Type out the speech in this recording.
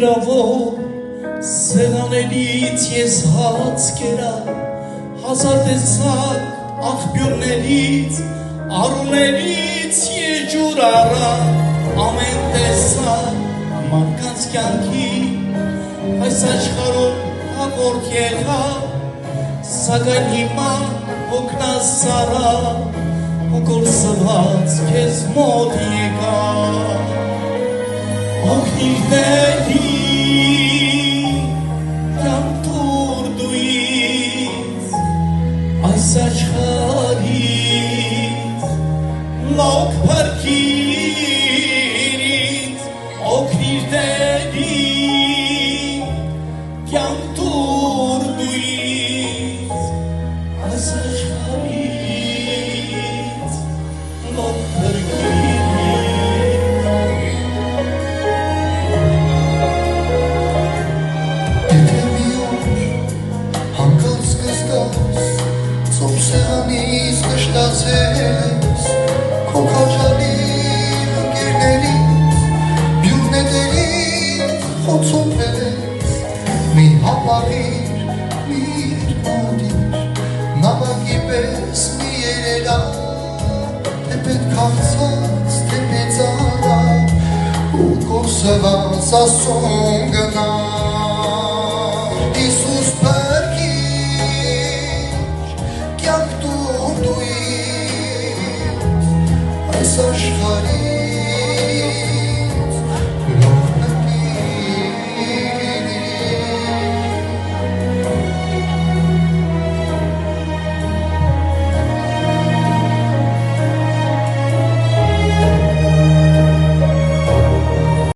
գրավող սեղաններից ես հաց կերա հազար տեսակ աղբյուրներից առուներից եջուր առա ամեն տեսակ մարդկանց կյանքի այս աշխարհում հաղորդ եղավ սակայն հիմա հոգնած սառա ու կորսված քեզ մոտ եկա օգնիր դերի կյանքուր դու ինձ այս աշխարհից լոկ փրկիր ինձ օգնիր դերի կյանքուր դու ինձ այս աշխարհից լոկ փրկիր Սեղանից կշտացել ես քո քաջալի ընկերներից բյուրնետերից խոցովել ես մի համաղիր, մի երմադիր նավակի պես մի երելա թե պետք անցած, թե մեծանա ու կորսված ասում գնա